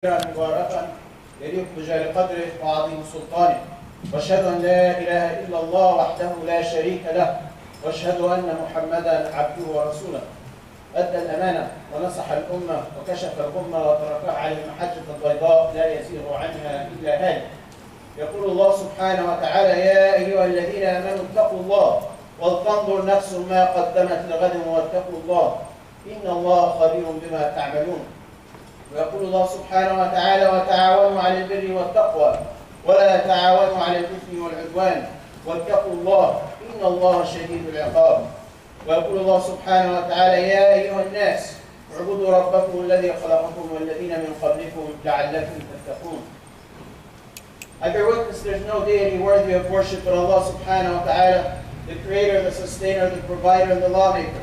مباركا يليق بجلال قدره وعظيم سلطانه، واشهد ان لا اله الا الله وحده لا شريك له، واشهد ان محمدا عبده ورسوله. ادى الامانه ونصح الامه وكشف الغمه وتركها على المحجه البيضاء لا يزيغ عنها الا هالك. يقول الله سبحانه وتعالى: يا ايها الذين امنوا اتقوا الله ولتنظر نفس ما قدمت لغد واتقوا الله ان الله خبير بما تعملون. ويقول الله سبحانه وتعالى: وتعاونوا على البر والتقوى ولا تعاونوا على الاثم والعدوان واتقوا الله ان الله شديد العقاب. ويقول الله سبحانه وتعالى: يا ايها الناس اعبدوا ربكم الذي خلقكم والذين من قبلكم لعلكم تتقون. I bear witness there's no deity worthy of worship but Allah subhanahu wa ta'ala, the creator, the sustainer, the provider, and the lawmaker.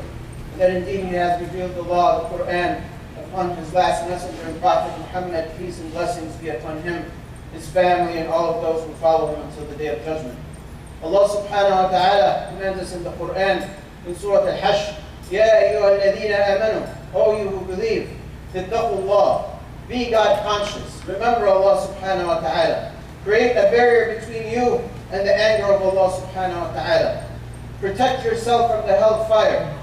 And that indeed He has revealed the law, the Quran, upon His last messenger and Prophet Muhammad, peace and blessings be upon him, his family, and all of those who follow him until the day of judgment. Allah subhanahu wa ta'ala commands us in the Quran, in Surah Al-Hashr: Ya ayyuha alladhina amanu, O you who believe, ittaqullah, be God conscious, remember Allah subhanahu wa ta'ala. Create a barrier between you and the anger of Allah subhanahu wa ta'ala. Protect yourself from the hellfire.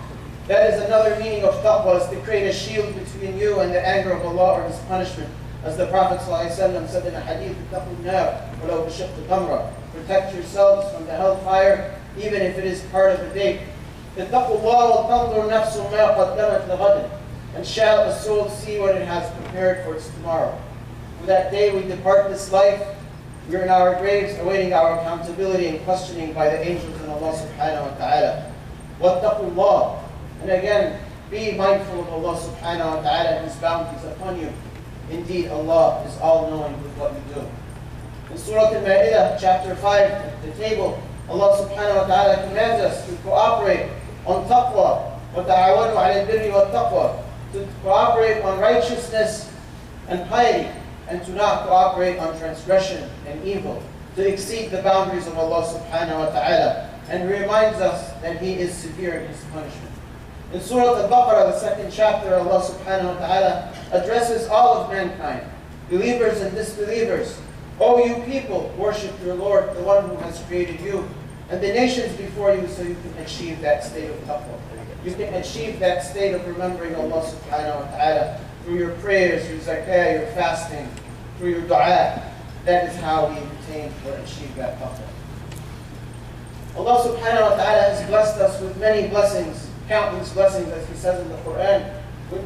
That is another meaning of taqwa, is to create a shield between you and the anger of Allah or His punishment. As the Prophet ﷺ said in a hadith, protect yourselves from the hellfire, even if it is part of the day. And shall a soul see what it has prepared for its tomorrow. For that day we depart this life, we are in our graves awaiting our accountability and questioning by the angels and Allah subhanahu wa ta'ala. وَاتَّقُوا. And again, be mindful of Allah subhanahu wa ta'ala and His bounties upon you. Indeed, Allah is all-knowing with what you do. In Surah Al-Ma'idah, chapter 5, the table, Allah subhanahu wa ta'ala commands us to cooperate on taqwa, وَتَعَوَنُوا عَلَى الْبِرِّ وَالتَّقْوَى, to cooperate on righteousness and piety, and to not cooperate on transgression and evil, to exceed the boundaries of Allah subhanahu wa ta'ala, and reminds us that He is severe in His punishment. In Surah Al-Baqarah, the second chapter, Allah subhanahu wa ta'ala addresses all of mankind, believers and disbelievers. O you people, worship your Lord, the one who has created you, and the nations before you, so you can achieve that state of taqwa. You can achieve that state of remembering Allah subhanahu wa ta'ala through your prayers, your zakah, your fasting, through your dua. That is how we attain or achieve that taqwa. Allah subhanahu wa ta'ala has blessed us with many blessings, countless blessings, as He says in the Quran. If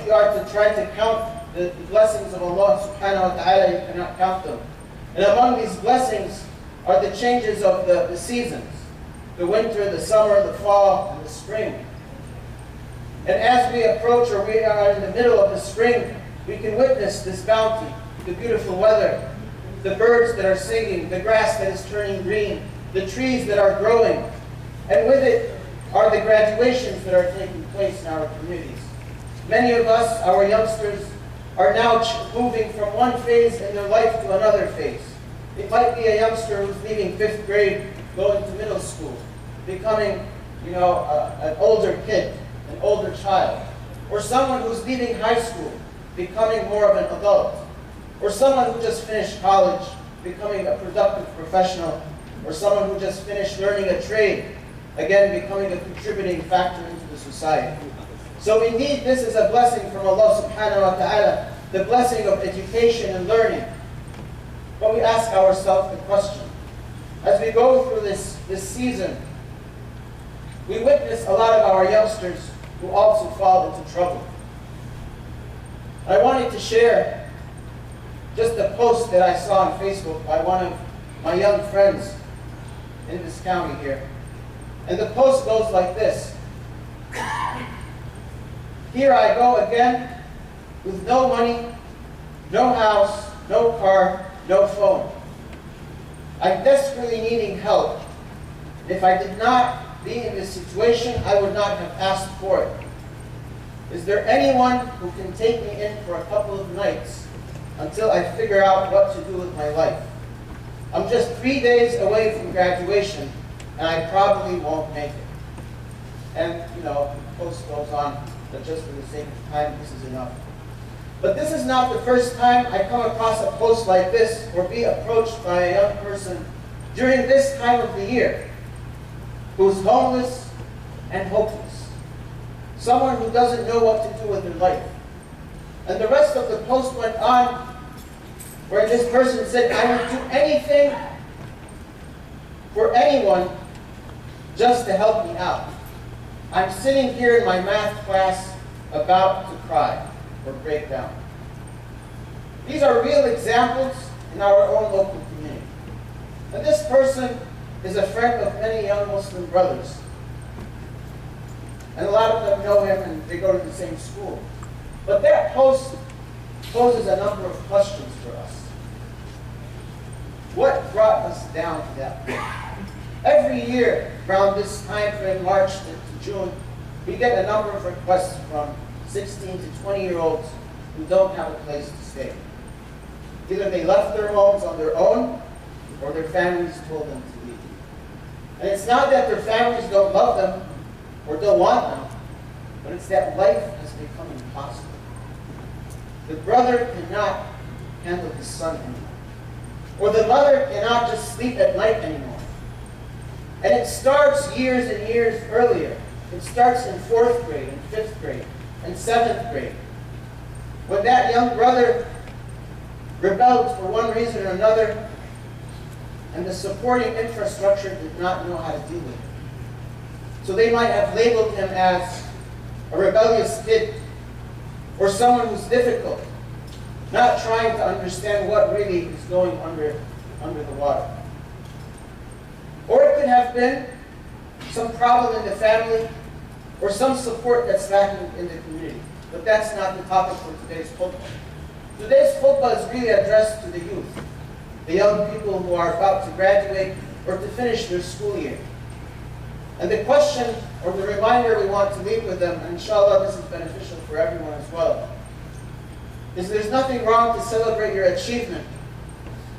you are to try to count the blessings of Allah subhanahu wa ta'ala, you cannot count them. And among these blessings are the changes of the seasons: the winter, the summer, the fall, and the spring. And as we approach, or we are in the middle of the spring, we can witness this bounty, the beautiful weather, the birds that are singing, the grass that is turning green, the trees that are growing. And with it are the graduations that are taking place in our communities. Many of us, our youngsters, are now moving from one phase in their life to another phase. It might be a youngster who's leaving 5th grade, going to middle school, becoming, an older kid, an older child. Or someone who's leaving high school, becoming more of an adult. Or someone who just finished college, becoming a productive professional. Or someone who just finished learning a trade, again becoming a contributing factor into the society. So indeed, this is a blessing from Allah subhanahu wa ta'ala, the blessing of education and learning. But we ask ourselves the question, as we go through this season, we witness a lot of our youngsters who also fall into trouble. I wanted to share just a post that I saw on Facebook by one of my young friends in this county here. And the post goes like this: here I go again, with no money, no house, no car, no phone. I'm desperately needing help. If I did not be in this situation, I would not have asked for it. Is there anyone who can take me in for a couple of nights until I figure out what to do with my life? I'm just 3 days away from graduation, and I probably won't make it. And, the post goes on, but just for the sake of time, this is enough. But this is not the first time I come across a post like this or be approached by a young person during this time of the year who's homeless and hopeless. Someone who doesn't know what to do with their life. And the rest of the post went on where this person said, I would do anything for anyone just to help me out. I'm sitting here in my math class about to cry or break down. These are real examples in our own local community. And this person is a friend of many young Muslim brothers. And a lot of them know him and they go to the same school. But that post poses a number of questions for us. What brought us down to that point? Every year, around this time frame, March to June, we get a number of requests from 16 to 20-year-olds who don't have a place to stay. Either they left their homes on their own, or their families told them to leave. And it's not that their families don't love them, or don't want them, but it's that life has become impossible. The brother cannot handle his son anymore. Or the mother cannot just sleep at night anymore. And it starts years and years earlier. It starts in 4th grade, and 5th grade, and 7th grade. When that young brother rebelled for one reason or another, and the supporting infrastructure did not know how to deal with it. So they might have labeled him as a rebellious kid, or someone who's difficult, not trying to understand what really is going under the water. Or it could have been some problem in the family, or some support that's lacking in the community. But that's not the topic for today's khutbah. Today's khutbah is really addressed to the youth, the young people who are about to graduate or to finish their school year. And the question, or the reminder we want to leave with them, and inshallah this is beneficial for everyone as well, is there's nothing wrong to celebrate your achievement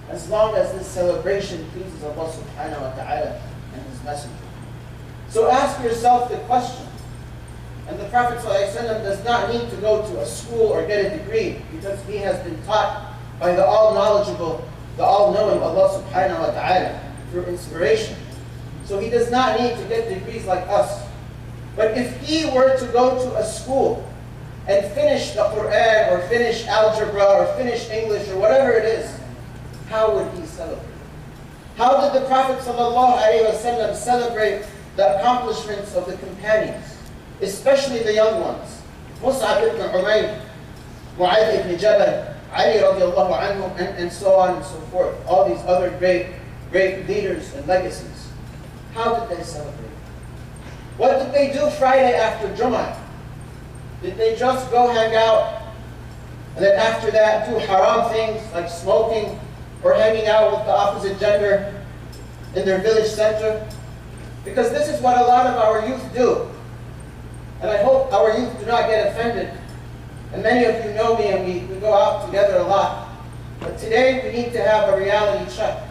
as long as this celebration pleases Allah subhanahu wa ta'ala and His Messenger. So ask yourself the question. And the Prophet ﷺ does not need to go to a school or get a degree because he has been taught by the all-knowledgeable, the all-knowing Allah subhanahu wa ta'ala through inspiration. So he does not need to get degrees like us. But if he were to go to a school and finish the Quran or finish algebra or finish English or whatever it is, how would he celebrate? How did the Prophet ﷺ celebrate the accomplishments of the companions, especially the young ones? Mus'ab ibn Umayr, Mu'adh ibn Jabal, Ali radiallahu anhu, and so on and so forth. All these other great leaders and legacies. How did they celebrate? What did they do Friday after Jummah? Did they just go hang out and then after that do haram things like smoking or hanging out with the opposite gender in their village center? Because this is what a lot of our youth do. And I hope our youth do not get offended. And many of you know me and we go out together a lot. But today we need to have a reality check.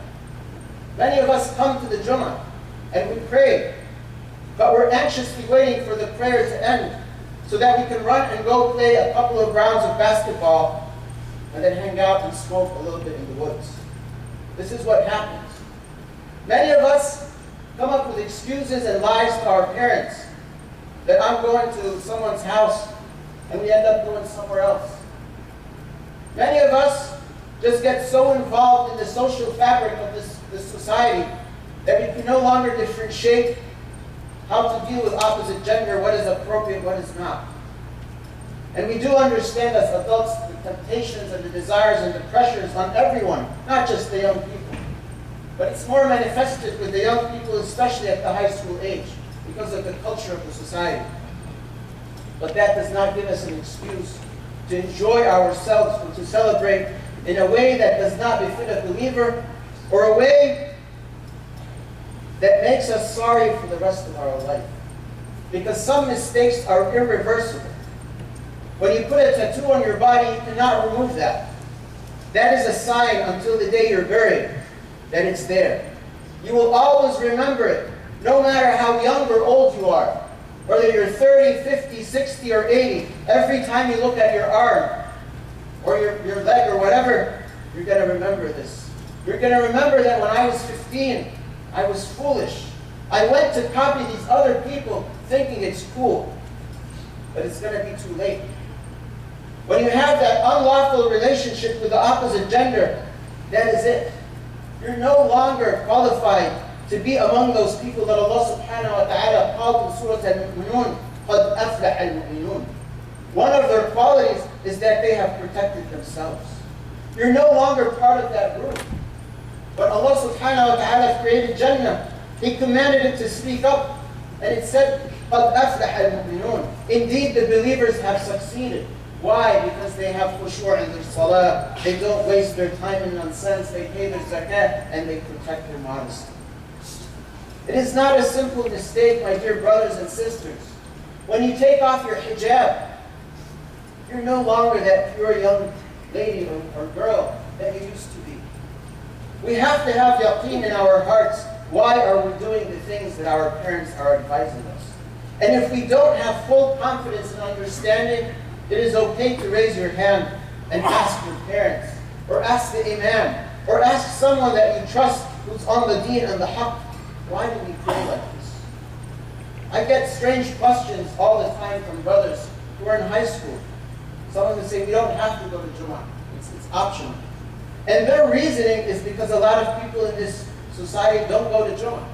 Many of us come to the Jummah and we pray, but we're anxiously waiting for the prayer to end so that we can run and go play a couple of rounds of basketball and then hang out and smoke a little bit in the woods. This is what happens. Many of us come up with excuses and lies to our parents that I'm going to someone's house and we end up going somewhere else. Many of us just get so involved in the social fabric of this society that we can no longer differentiate how to deal with opposite gender, what is appropriate, what is not. And we do understand as adults the temptations and the desires and the pressures on everyone, not just the young people. But it's more manifested with the young people, especially at the high school age, because of the culture of the society. But that does not give us an excuse to enjoy ourselves and to celebrate in a way that does not befit a believer, or a way that makes us sorry for the rest of our life. Because some mistakes are irreversible. When you put a tattoo on your body, you cannot remove that. That is a sign until the day you're buried that it's there. You will always remember it, no matter how young or old you are. Whether you're 30, 50, 60, or 80, every time you look at your arm, You're going to remember this. You're going to remember that when I was 15, I was foolish. I went to copy these other people thinking it's cool. But it's going to be too late. When you have that unlawful relationship with the opposite gender, that is it. You're no longer qualified to be among those people that Allah subhanahu wa ta'ala called in Surah Al-Mu'minun, قَدْ أَفْلَحَ الْمُؤْمِنُونَ. One of their qualities is that they have protected themselves. You're no longer part of that group. But Allah subhanahu wa ta'ala created Jannah. He commanded it to speak up. And it said, قَدْ أَفْلَحَ الْمُؤْمِنُونَ. Indeed, the believers have succeeded. Why? Because they have khushu' in their salah. They don't waste their time in nonsense. They pay their zakat and they protect their modesty. It is not a simple mistake, my dear brothers and sisters. When you take off your hijab, you're no longer that pure young lady or girl that you used to be. We have to have yaqeen in our hearts. Why are we doing the things that our parents are advising us? And if we don't have full confidence and understanding, it is okay to raise your hand and ask your parents, or ask the imam, or ask someone that you trust who's on the deen and the haqq. Why do we pray like this? I get strange questions all the time from brothers who are in high school. Some of them say, we don't have to go to Jummah. It's optional. And their reasoning is because a lot of people in this society don't go to Jummah.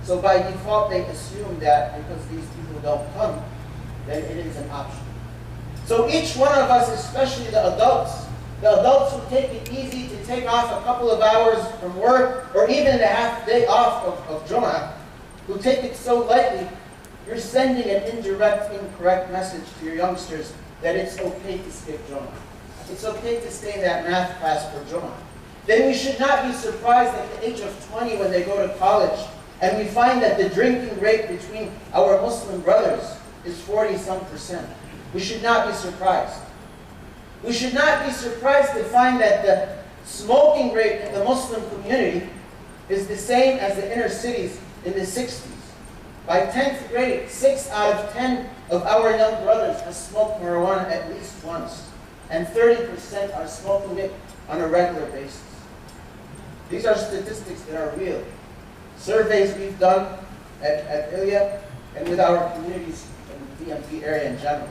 So by default, they assume that because these people don't come, then it is an option. So each one of us, especially the adults who take it easy to take off a couple of hours from work, or even a half day off of Jummah, who take it so lightly, you're sending an indirect, incorrect message to your youngsters that it's okay to skip Jummah. It's okay to stay in that math class for Jummah. Then we should not be surprised at the age of 20 when they go to college, and we find that the drinking rate between our Muslim brothers is 40-some%. We should not be surprised. We should not be surprised to find that the smoking rate in the Muslim community is the same as the inner cities in the 60s. By 10th grade, 6 out of 10 of our young brothers have smoked marijuana at least once. And 30% are smoking it on a regular basis. These are statistics that are real. Surveys we've done at Ilya and with our communities in the DMV area in general.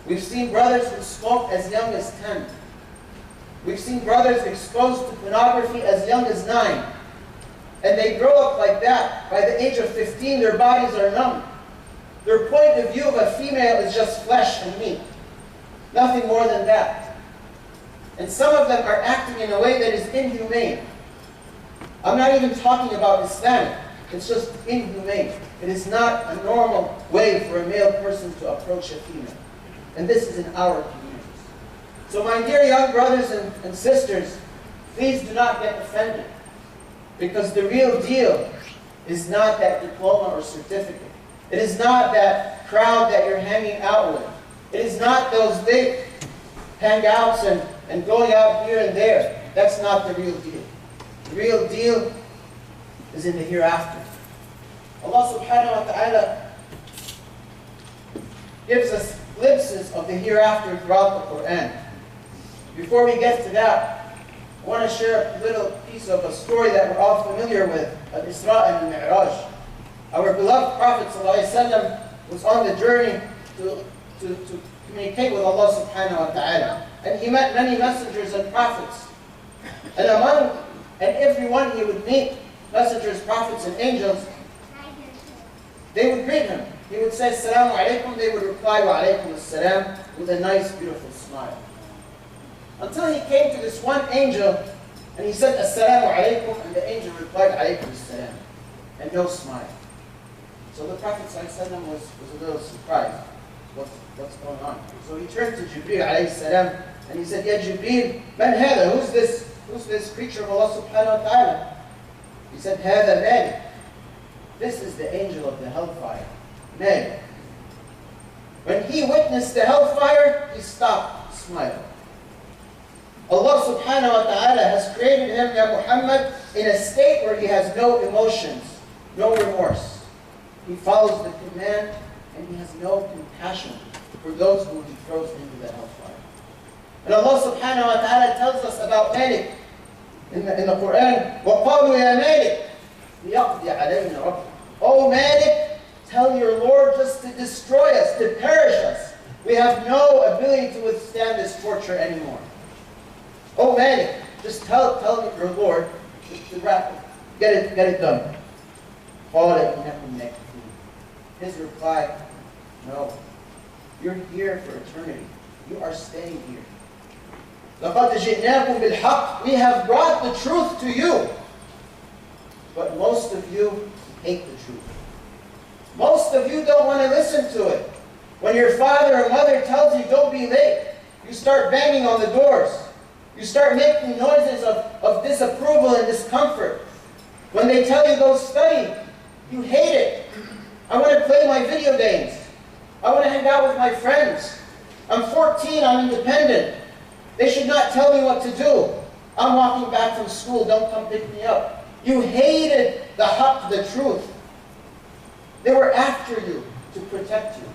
We've seen brothers who smoke as young as 10. We've seen brothers exposed to pornography as young as 9. And they grow up like that. By the age of 15, their bodies are numb. Their point of view of a female is just flesh and meat. Nothing more than that. And some of them are acting in a way that is inhumane. I'm not even talking about Islam. It's just inhumane. It is not a normal way for a male person to approach a female. And this is in our communities. So my dear young brothers and sisters, please do not get offended. Because the real deal is not that diploma or certificate. It is not that crowd that you're hanging out with. It is not those big hangouts and going out here and there. That's not the real deal. The real deal is in the hereafter. Allah subhanahu wa ta'ala gives us glimpses of the hereafter throughout the Quran. Before we get to that, I want to share a little piece of a story that we're all familiar with, Al-Isra and Al-Mi'raj. Our beloved Prophet ﷺ was on the journey to communicate with Allah subhanahu wa ta'ala. And he met many messengers and prophets. And everyone he would meet, messengers, prophets, and angels, they would greet him. He would say, Assalamu alaikum. They would reply, Wa alaikum assalam, with a nice, beautiful smile. Until he came to this one angel, and he said, Assalamu alaikum, and the angel replied, Alaikum assalam, and no smile. So the Prophet ﷺ was a little surprised. What's going on? So he turned to Jibreel alayhi salam, and he said, Ya Jibreel, man hada? Who's this creature of Allah subhanahu wa ta'ala? He said, Hada Malik. This is the angel of the hellfire. Malik. When he witnessed the hellfire, he stopped smiling. Allah subhanahu wa ta'ala has created him, Ya Muhammad, in a state where he has no emotions, no remorse. He follows the command, and he has no compassion for those whom he throws into the hellfire. And Allah subhanahu wa ta'ala tells us about Malik in the Quran. وَقَالُوا يَا مَالِكْ لِيَقْضِيَ عَلَيْنَا رَبُّكَ. Oh Malik, tell your Lord just to destroy us, to perish us. We have no ability to withstand this torture anymore. Oh Malik, just tell your Lord to get it done. His reply, no. You're here for eternity. You are staying here. لَقَدْ جِئْنَاكُمْ بِالْحَقِّ. We have brought the truth to you. But most of you hate the truth. Most of you don't want to listen to it. When your father or mother tells you don't be late, you start banging on the doors. You start making noises of disapproval and discomfort. When they tell you go study, you hate it. I want to play my video games. I want to hang out with my friends. I'm 14, I'm independent. They should not tell me what to do. I'm walking back from school, don't come pick me up. You hated the haqq, the truth. They were after you to protect you,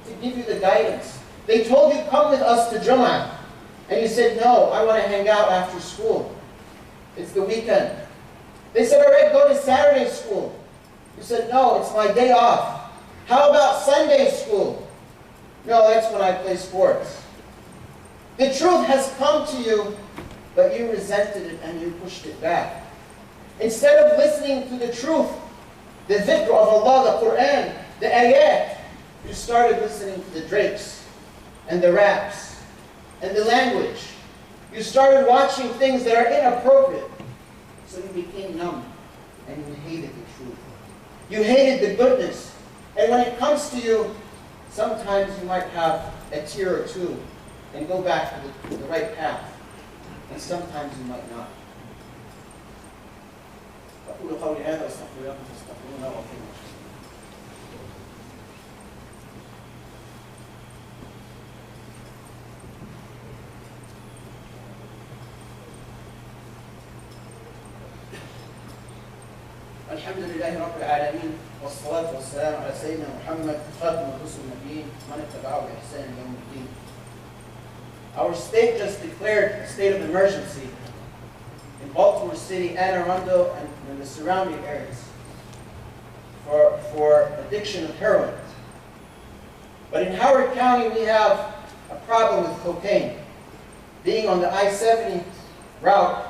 to give you the guidance. They told you, come with us to Jum'ah. And you said, no, I want to hang out after school. It's the weekend. They said, all right, go to Saturday school. You said, no, it's my day off. How about Sunday school? No, that's when I play sports. The truth has come to you, but you resented it and you pushed it back. Instead of listening to the truth, the dhikr of Allah, the Quran, the ayat, you started listening to the drapes and the raps and the language. You started watching things that are inappropriate. So you became numb and you hated the truth. You hated the goodness. And when it comes to you, sometimes you might have a tear or two and go back to the right path. And sometimes you might not. أقول قولي هذا وأستغفر لكم فاستغفروه إنه غفور رحيم. الحمد لله رب العالمين والصلاة والسلام على سيدنا محمد خاتم الرسل النبيين ومن اتبعه بإحسان يوم الدين. Our state just declared a state of emergency in Baltimore City, Anne Arundel, and the surrounding areas for addiction of heroin. But in Howard County, we have a problem with cocaine. Being on the I-70 route,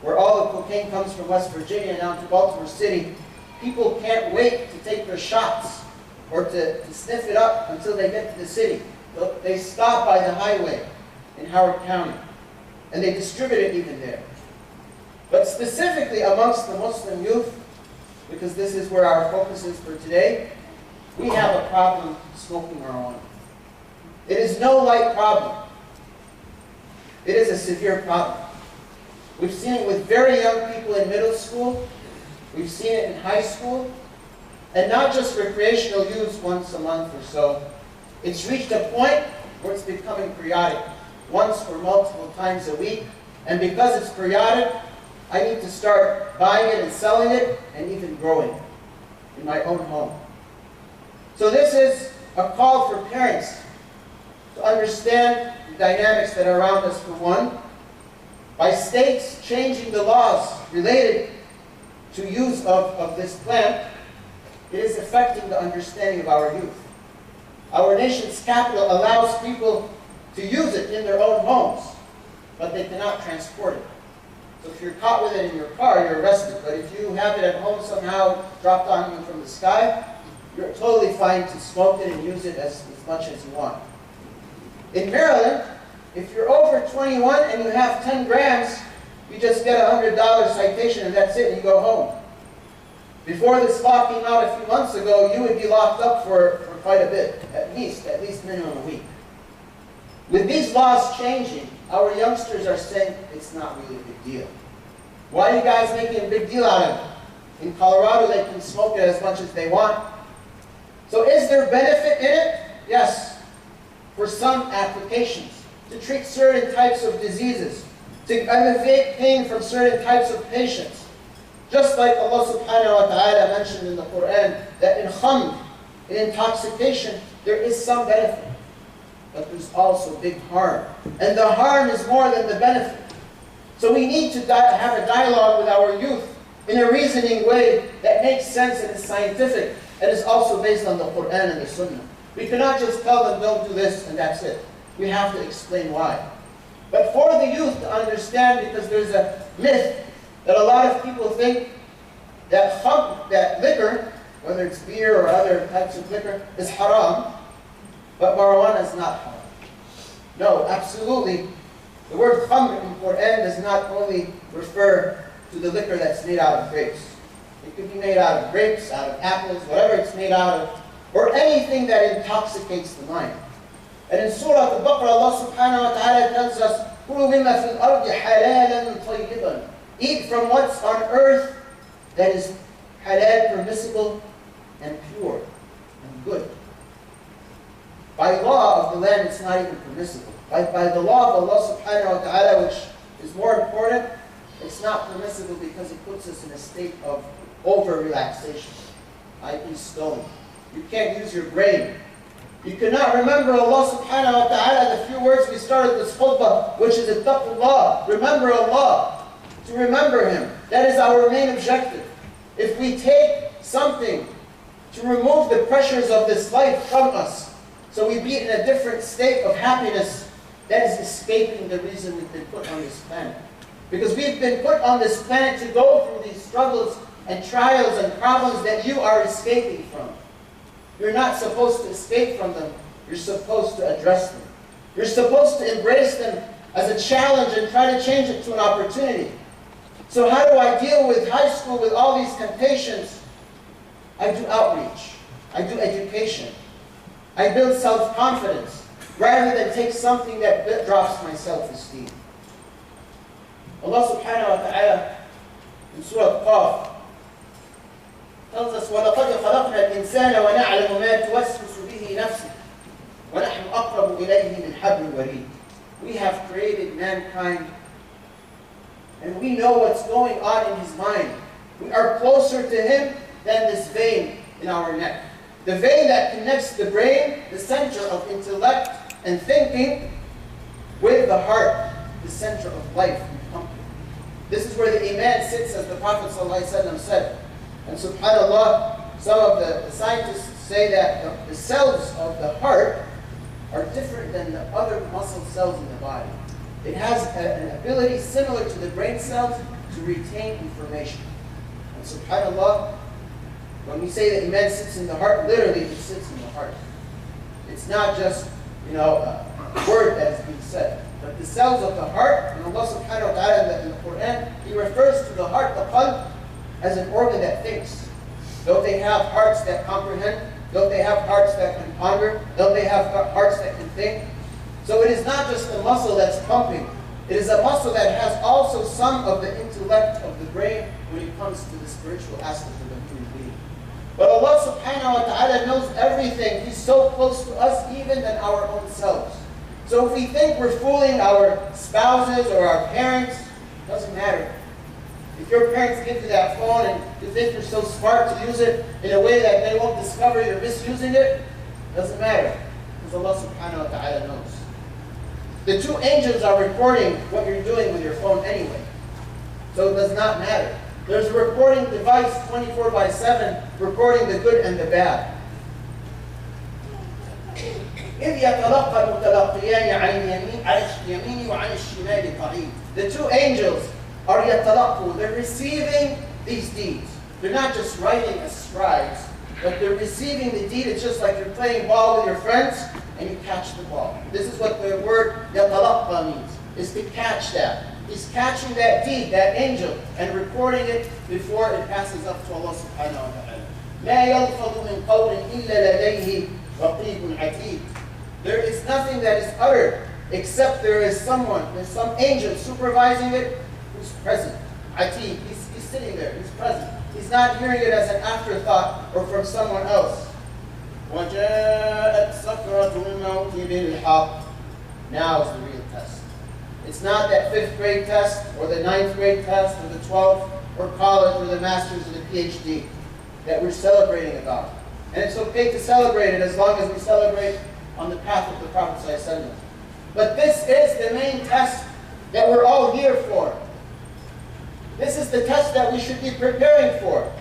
where all the cocaine comes from West Virginia down to Baltimore City, people can't wait to take their shots or to sniff it up until they get to the city. They stop by the highway in Howard County, and they distribute it even there. But specifically amongst the Muslim youth, because this is where our focus is for today, we have a problem smoking marijuana. It is no light problem. It is a severe problem. We've seen it with very young people in middle school. We've seen it in high school. And not just recreational use once a month or so. It's reached a point where it's becoming periodic, once or multiple times a week. And because it's periodic, I need to start buying it and selling it and even growing it in my own home. So this is a call for parents to understand the dynamics that are around us, for one. By states changing the laws related to use of this plant, it is affecting the understanding of our youth. Our nation's capital allows people to use it in their own homes, but they cannot transport it. So if you're caught with it in your car, you're arrested. But if you have it at home somehow dropped on you from the sky, you're totally fine to smoke it and use it as much as you want. In Maryland, if you're over 21 and you have 10 grams, you just get a $100 citation and that's it, and you go home. Before this law came out a few months ago, you would be locked up for quite a bit, at least minimum a week. With these laws changing, our youngsters are saying it's not really a big deal. Why are you guys making a big deal out of it? In Colorado, they can smoke it as much as they want. So is there benefit in it? Yes, for some applications. To treat certain types of diseases, to alleviate pain from certain types of patients. Just like Allah subhanahu wa ta'ala mentioned in the Quran, that in khamr, in intoxication, there is some benefit. but there's also big harm. And the harm is more than the benefit. So we need to have a dialogue with our youth in a reasoning way that makes sense and is scientific and is also based on the Quran and the Sunnah. We cannot just tell them, don't do this, and that's it. We have to explain why. But for the youth to understand, because there's a myth that a lot of people think that liquor, whether it's beer or other types of liquor, is haram, but marijuana is not haram. No, absolutely. The word khamr in Quran does not only refer to the liquor that's made out of grapes. It could be made out of grapes, out of apples, whatever it's made out of, or anything that intoxicates the mind. And in Surah Al-Baqarah, Allah subhanahu wa ta'ala tells us, كُلُوا مِمَّا فِي الْأَرْضِ حَلَالًا طَيِّبًا. Eat from what's on earth that is halal, permissible, and pure, and good. By law of the land, it's not even permissible. By the law of Allah subhanahu wa ta'ala, which is more important, it's not permissible because it puts us in a state of over-relaxation, i.e. stone. You can't use your brain. You cannot remember Allah subhanahu wa ta'ala, the few words we started this khutbah, which is ittaqullah, remember Allah, to remember Him. That is our main objective. If we take something to remove the pressures of this life from us, so we be in a different state of happiness, that is escaping the reason we've been put on this planet. Because we've been put on this planet to go through these struggles and trials and problems that you are escaping from. You're not supposed to escape from them. You're supposed to address them. You're supposed to embrace them as a challenge and try to change it to an opportunity. So how do I deal with high school with all these temptations? I do outreach. I do education. I build self-confidence rather than take something that drops my self-esteem. Allah subhanahu wa ta'ala in Surah Qaf tells us, وَلَقَدْ خَلَقْنَا الْإِنسَانَ وَنَعْلَمُ مَا تُوَسْوِسُ بِهِ نَفْسُهُ وَنَحْنُ أَقْرَبُ إِلَيْهِ مِنْ حَبْلِ الْوَرِيدِ. We have created mankind and we know what's going on in his mind. We are closer to him than this vein in our neck. The vein that connects the brain, the center of intellect and thinking, with the heart, the center of life and comfort. This is where the iman sits, as the Prophet ﷺ said. And subhanAllah, some of the scientists say that the cells of the heart are different than the other muscle cells in the body. It has an ability similar to the brain cells to retain information. And subhanAllah, when we say that iman sits in the heart, literally it sits in the heart. It's not just, a word that is being said. But the cells of the heart, and Allah subhanahu wa ta'ala in the Quran, He refers to the heart, the qalb, as an organ that thinks. Don't they have hearts that comprehend? Don't they have hearts that can ponder? Don't they have hearts that can think? So it is not just a muscle that's pumping. It is a muscle that has also some of the intellect of the brain when it comes to the spiritual aspect of the human being. But Allah subhanahu wa ta'ala knows everything. He's so close to us even than our own selves. So if we think we're fooling our spouses or our parents, it doesn't matter. If your parents give you that phone and you think you're so smart to use it in a way that they won't discover you're misusing it, it doesn't matter. Because Allah subhanahu wa ta'ala knows. The two angels are recording what you're doing with your phone anyway. So it does not matter. There's a recording device 24/7 recording the good and the bad. إِذْ يَتَلَقَّى الْمُتَلَقِّيَانِ عَنِ الْيَمِينِ وَعَنِ الشِّمَالِ قَعِيدٌ. The two angels are يَتَلَقُّوا. They're receiving these deeds. They're not just writing as scribes, but they're receiving the deed. It's just like you're playing ball with your friends and you catch the ball. This is what the word يَتَلَقَّى means, is to catch that. He's catching that deed, that angel, and recording it before it passes up to Allah subhanahu wa ta'ala. مَا يَلْفَظُ مِنْ قَوْلٍ إِلَّا لَدَيْهِ رَقِيبٌ عَتِيدٌ. There is nothing that is uttered except there's some angel supervising it who's present. Atid, he's sitting there, he's present. He's not hearing it as an afterthought or from someone else. وَجَاءَتْ سَكْرَةُ الْمَوْتِ بِالْحَقِّ. Now is the real test. It's not that 5th grade test or the 9th grade test or the 12th or college or the master's or the PhD that we're celebrating about. And it's okay to celebrate it as long as we celebrate on the path of the Prophet ﷺ. But this is the main test that we're all here for. This is the test that we should be preparing for.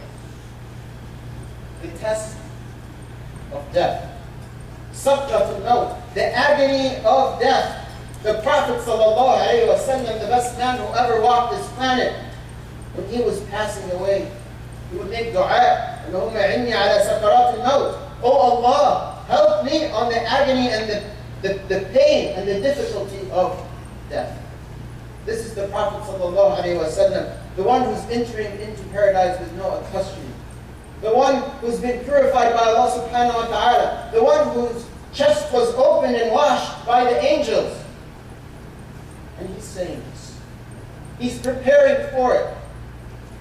The test of death. Sakratul maut, the agony of death. The Prophet ﷺ, the best man who ever walked this planet, when he was passing away, he would make dua, Allahumma inni ala sakaratul maut. Oh Allah, help me on the agony and the pain and the difficulty of death. This is the Prophet ﷺ, the one who's entering into paradise with no accustom. The one who's been purified by Allah subhanahu wa ta'ala. The one whose chest was opened and washed by the angels. And he's saying this. He's preparing for it.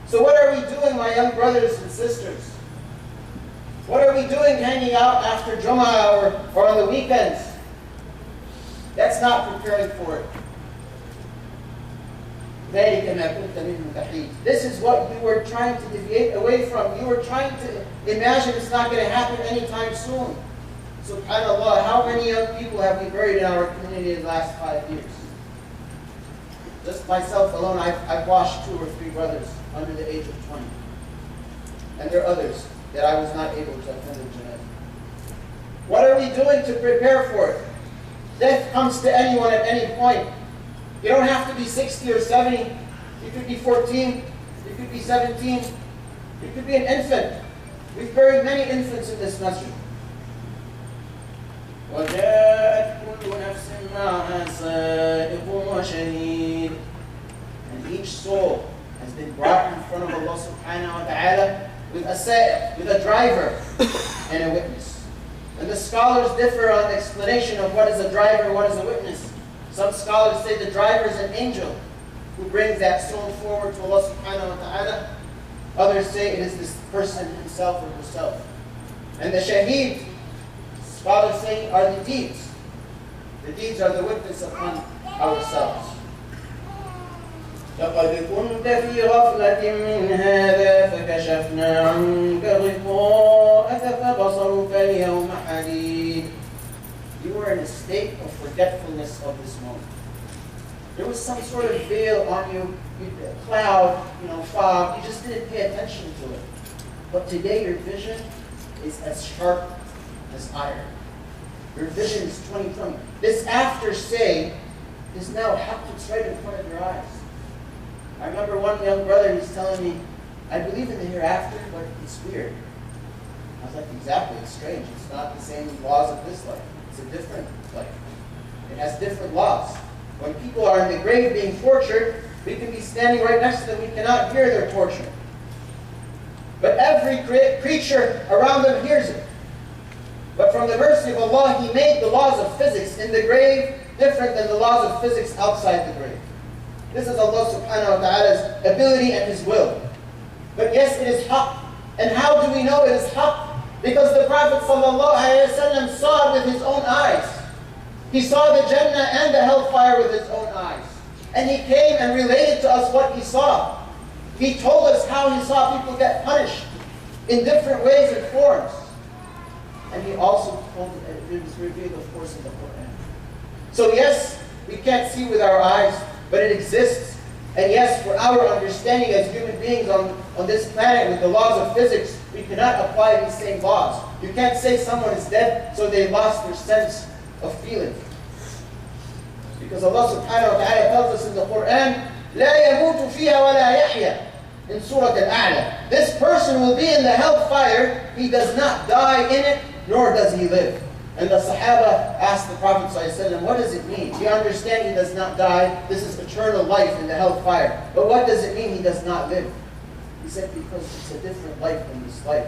So what are we doing, my young brothers and sisters? What are we doing hanging out after Jum'ah or on the weekends? That's not preparing for it. This is what you were trying to deviate away from. You were trying to imagine it's not going to happen anytime soon. SubhanAllah, how many young people have we buried in our community in the last 5 years? Just myself alone, I've washed 2 or 3 brothers under the age of 20. And there are others that I was not able to attend in Jannah. What are we doing to prepare for it? Death comes to anyone at any point. You don't have to be 60 or 70. You could be 14. You could be 17. You could be an infant. We've buried many infants in this masjid. وَجَاءَتْ كُلُّ نَفْسٍ مَعَهَا سَائِقٌ وَشَهِيدٌ. And each soul has been brought in front of Allah subhanahu wa ta'ala with a sa'iq, with a driver, and a witness. And the scholars differ on the explanation of what is a driver, what is a witness. Some scholars say the driver is an angel who brings that soul forward to Allah subhanahu wa ta'ala. Others say it is this person himself or herself. And the shaheed, scholars say, are the deeds. The deeds are the witness upon ourselves. لَقَدْ كُنْتَ فِي غَفْلَةٍ مِّنْ هَذَا فَكَشَفْنَا عَنْكَ غِطَاءَكَ فَبَصَرُكَ الْيَوْمَ حَدِيدٌ. You were in a state of forgetfulness of this moment. There was some sort of veil on you, a cloud, fog. You just didn't pay attention to it. But today your vision is as sharp as iron. Your vision is 20/20. This after say is now happening right in front of your eyes. I remember one young brother, he's telling me, I believe in the hereafter, but it's weird. I was like, exactly, it's strange. It's not the same laws of this life. It's a different life. It has different laws. When people are in the grave being tortured, we can be standing right next to them. We cannot hear their torture. But every creature around them hears it. But from the mercy of Allah, He made the laws of physics in the grave different than the laws of physics outside the grave. This is Allah subhanahu wa ta'ala's ability and His will. But yes, it is haqq. And how do we know it is haqq? Because the Prophet ﷺ saw it with his own eyes. He saw the Jannah and the hellfire with his own eyes. And he came and related to us what he saw. He told us how he saw people get punished in different ways and forms. And he also told us, and it was revealed, of course, in the Quran. So yes, we can't see with our eyes, but it exists. And yes, for our understanding as human beings on this planet with the laws of physics, we cannot apply these same laws. You can't say someone is dead, so they lost their sense of feeling. Because Allah subhanahu wa ta'ala tells us in the Quran, لا يموت فيها ولا يحيا, in Surah Al-A'la. This person will be in the hellfire, he does not die in it, nor does he live. And the Sahaba asked the Prophet ﷺ, what does it mean? You understand he does not die, this is eternal life in the hellfire. But what does it mean he does not live? He said, because it's a different life than this life.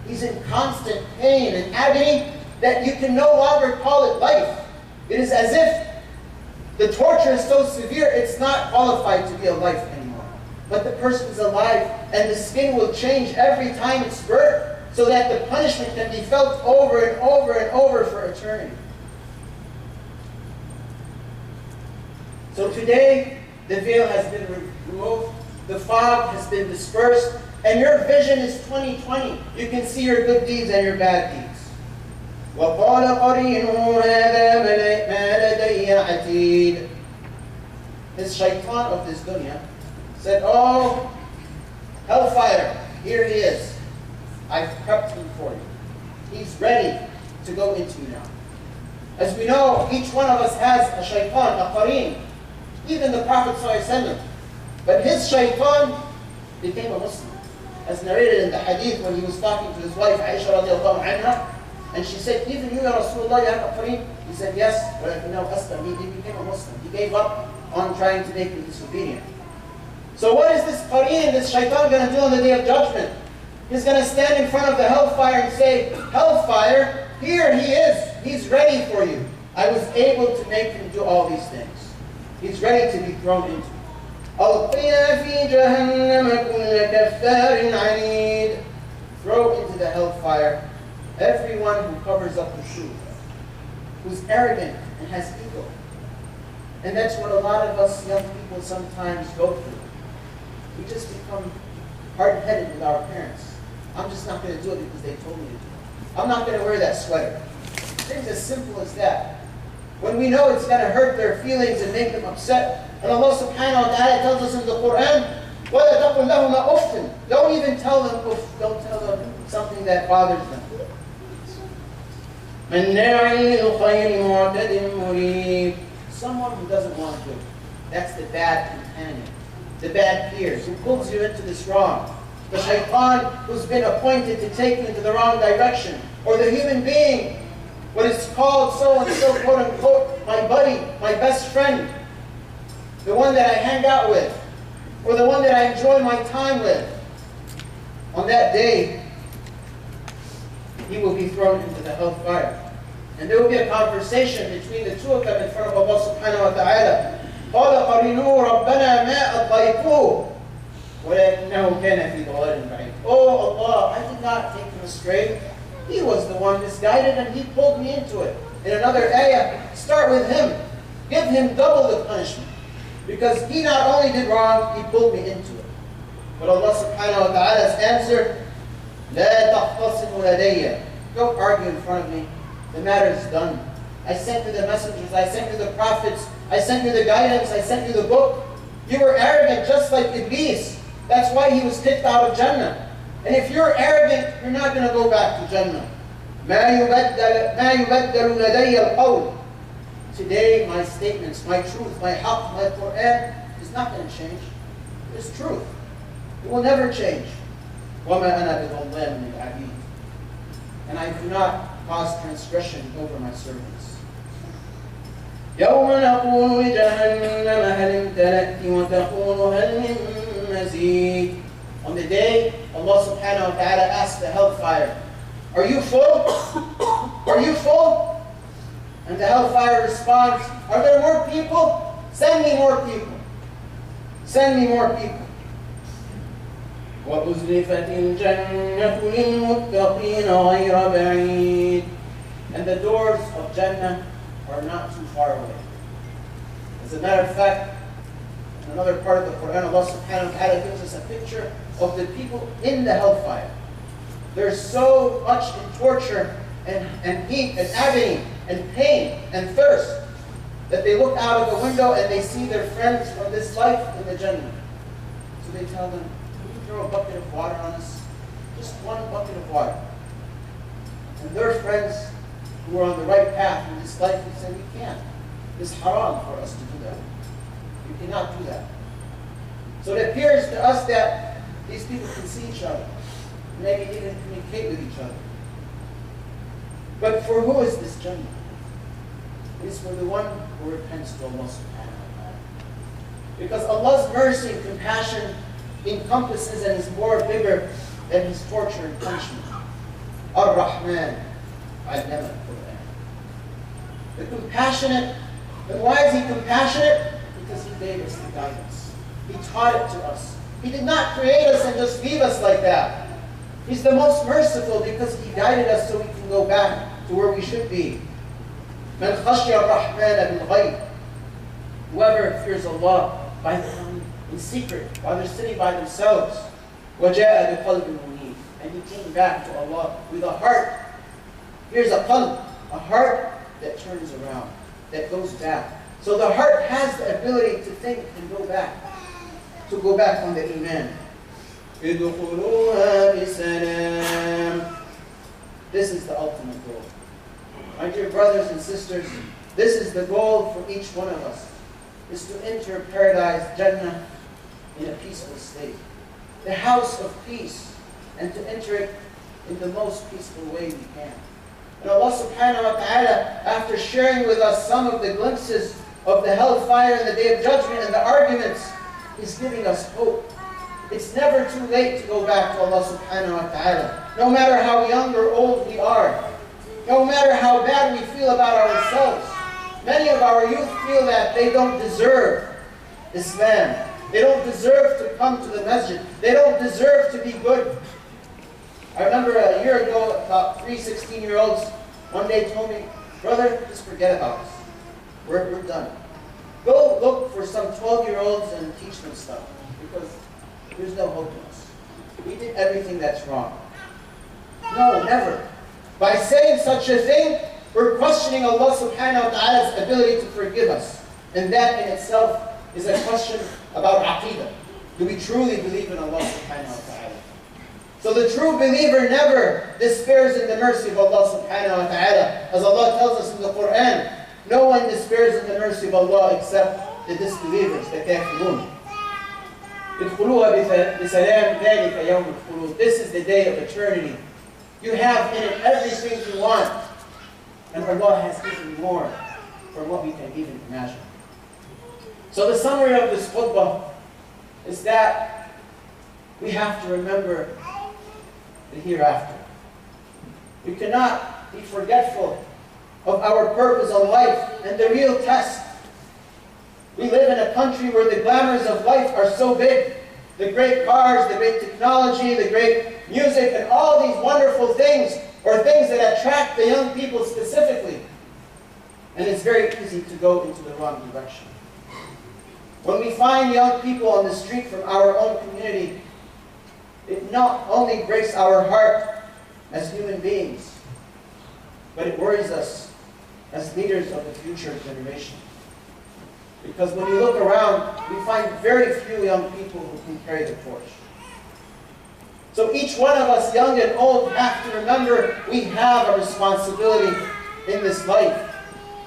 He's in constant pain and agony that you can no longer call it life. It is as if the torture is so severe, it's not qualified to be a life anymore. But the person is alive, and the skin will change every time it's burnt, so that the punishment can be felt over and over and over for eternity. So today, the veil has been removed, the fog has been dispersed, and your vision is 20/20. You can see your good deeds and your bad deeds. وقال قرينه هذا ما لدي عتيد. His shaitan of this dunya said, oh, hellfire, here he is. I've prepped him for you. He's ready to go into you now. As we know, each one of us has a shaitan, a qareen. Even the Prophet ﷺ. But his shaitan became a Muslim. As narrated in the hadith when he was talking to his wife, Aisha radiallahu anha, and she said, even you, Ya Rasulullah, you have a qareen? He said, yes, but he became a Muslim. He gave up on trying to make me disobedient. So what is this qareen, this shaitan going to do on the Day of Judgment? He's going to stand in front of the hellfire and say, hellfire, here he is. He's ready for you. I was able to make him do all these things. He's ready to be thrown into. ألقيا في جهنم كل كفار عنيد. Throw into the hellfire everyone who covers up the truth, who's arrogant and has ego. And that's what a lot of us young people sometimes go through. We just become hard-headed with our parents. I'm just not going to do it because they told me to do it. I'm not going to wear that sweater. Things as simple as that. When we know it's going to hurt their feelings and make them upset, and Allah subhanahu wa ta'ala tells us in the Quran, وَلَا تَقُلْ لَهُمَا أُفٍّ. Don't even tell them uff. Don't tell them something that bothers them. مَنَّاعٍ لِلْخَيْرِ مُعْتَدٍ مُرِيبٍ. Someone who doesn't want to do it. That's the bad companion, the bad peers, who pulls you into this wrong. The shaitan who's been appointed to take you into the wrong direction. Or the human being, what is called so-and-so, quote-unquote, my buddy, my best friend, the one that I hang out with, or the one that I enjoy my time with. On that day, he will be thrown into the hellfire. And there will be a conversation between the two of them in front of Allah subhanahu wa ta'ala. قَالَ قَرِنُوا رَبَّنَا مَا أَضْغَيْتُهُ وَلَكِنَّهُ كَانَ فِي ضَلَالٍ بَعِيدٍ. Oh Allah, I did not take him astray. He was the one misguided and he pulled me into it. In another ayah, start with him. Give him double the punishment. Because he not only did wrong, he pulled me into it. But Allah subhanahu wa ta'ala's answer, لَا تَخْتَصِمُوا لَدَيَّ. Don't argue in front of me. The matter is done. I sent you the messengers, I sent you the prophets, I sent you the guidance, I sent you the book. You were arrogant just like Iblis. That's why he was kicked out of Jannah. And if you're arrogant, you're not going to go back to Jannah. مَا يُبَدَّلُ لَدَيَّ الْقَوْلِ. Today, my statements, my truth, my haqq, my Quran is not going to change. It's truth. It will never change. وَمَا أَنَا بِظَلَّامٍ لِلْعَبِيدِ. And I do not cause transgression over my servants. يَوْمَ نَقُولُ لِجَهَنَّمَ هَلِ امْتَلَأْتِ وَتَقُولُ هَلْ مِن مَّزِيدٍ. On the day, Allah subhanahu wa ta'ala asks the hellfire, are you full? Are you full? And the hellfire responds, are there more people? Send me more people. Send me more people. وَأُزْلِفَتِ الْجَنَّةُ لِلْمُتَّقِينَ غَيْرَ بَعِيدٍ. And the doors of Jannah are not too far away. As a matter of fact, in another part of the Quran, Allah subhanahu wa ta'ala gives us a picture of the people in the hellfire. There's so much in torture and heat and agony and pain and thirst that they look out of the window and they see their friends from this life in the Jannah. So they tell them, can you throw a bucket of water on us? Just one bucket of water. And their friends who are on the right path in this life, they say, we can't. It's haram for us to do that. We cannot do that. So it appears to us that these people can see each other, maybe even communicate with each other. But for who is this Jannah? It is for the one who repents to Allah subhanahu wa ta'ala. Because Allah's mercy and compassion encompasses and is more bigger than his torture and punishment. Ar-Rahman, allama al-Quran. The compassionate, and why is he compassionate? Because he gave us the guidance. He taught it to us. He did not create us and just leave us like that. He's the most merciful because he guided us so we can go back to where we should be. مَنْ خَشْيَ الرَّحْمَنَ بِالْغَيْبِ. Whoever fears Allah by them in secret, while they're sitting by themselves. وَجَاءَ بِقَلْبٍ مُنِيبٍ. And he came back to Allah with a heart. Here's a qalb. A heart that turns around, that goes back. So the heart has the ability to think and go back. To go back on the iman. This is the ultimate goal. My dear brothers and sisters, this is the goal for each one of us, is to enter paradise, Jannah, in a peaceful state. The house of peace, and to enter it in the most peaceful way we can. And Allah subhanahu wa ta'ala, after sharing with us some of the glimpses of the hellfire and the Day of Judgment and the arguments, is giving us hope. It's never too late to go back to Allah subhanahu wa ta'ala. No matter how young or old we are, no matter how bad we feel about ourselves. Many of our youth feel that they don't deserve Islam. They don't deserve to come to the masjid. They don't deserve to be good. I remember a year ago, about 3 16-year-olds one day told me, brother, just forget about us. We're done. Go look for some 12-year-olds and teach them stuff, because there's no hope in us. We did everything that's wrong. No, never. By saying such a thing, we're questioning Allah subhanahu wa ta'ala's ability to forgive us. And that in itself is a question about aqidah. Do we truly believe in Allah subhanahu wa ta'ala? So the true believer never despairs in the mercy of Allah subhanahu wa ta'ala. As Allah tells us in the Quran, no one despairs in the mercy of Allah except the disbelievers, the kafirun. This is the day of eternity. You have in it everything you want. And Allah has given more from what we can even imagine. So the summary of this khutbah is that we have to remember the hereafter. We cannot be forgetful of our purpose in life and the real test. We live in a country where the glamours of life are so big. The great cars, the great technology, the great music, and all these wonderful things, or things that attract the young people specifically. And it's very easy to go into the wrong direction. When we find young people on the street from our own community, it not only breaks our heart as human beings, but it worries us as leaders of the future generation. Because when you look around, we find very few young people who can carry the torch. So each one of us, young and old, have to remember we have a responsibility in this life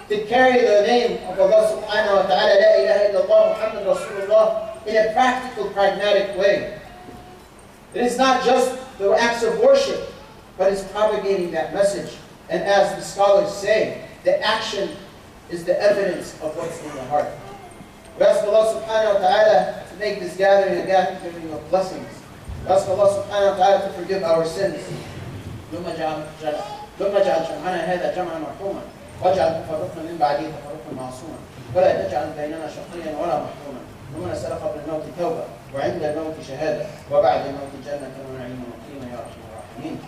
to carry the name of Allah subhanahu wa ta'ala, La ilaha illallah Muhammad Rasulullah, in a practical, pragmatic way. It is not just the acts of worship, but it's propagating that message. And as the scholars say, the action is the evidence of what's in the heart. We ask Allah subhanahu wa ta'ala to make this gathering a gathering of blessings. We ask Allah subhanahu wa ta'ala to forgive our sins. ثم اجعل جمعنا هذا جمعا مرحوما واجعل تفرقنا من بعده تفرقا معصوما ولا تجعل بيننا شقيا ولا محروما ثم نسأل قبل الموت توبة وعند الموت شهادة وبعد الموت جنة ونعيما مقيما يا أرحم الراحمين.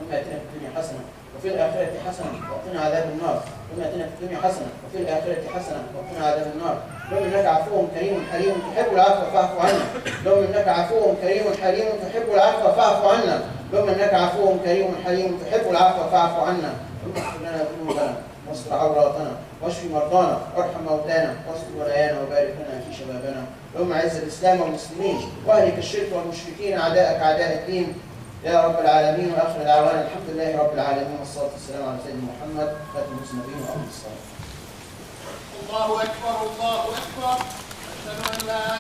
ثم اتنا في الدنيا حسنة وفي الآخرة حسنة وقنا عذاب النار. ثم اتنا في الدنيا حسنة وفي الآخرة حسنة وقنا عذاب النار. لو إنك عفو كريم حليم تحب العفو فاعف عنا. لو إنك عفو كريم حليم تحب العفو فاعف عنا. لو إنك عفو كريم حليم تحب العفو فاعف عنا. ثم اغفر لنا ذنوبنا واستر عوراتنا واشف مرضانا وارحم موتانا واستر ولايانا وبارك لنا في شبابنا. اللهم اعز الاسلام والمسلمين واهلك الشرك والمشركين اعداءك اعداء الدين يا رب العالمين. واخر دعوانا الحمد لله رب العالمين والصلاه والسلام على سيدنا محمد خاتم المسلمين وافضل الصلاه. الله اكبر الله اكبر. اشهد ان لا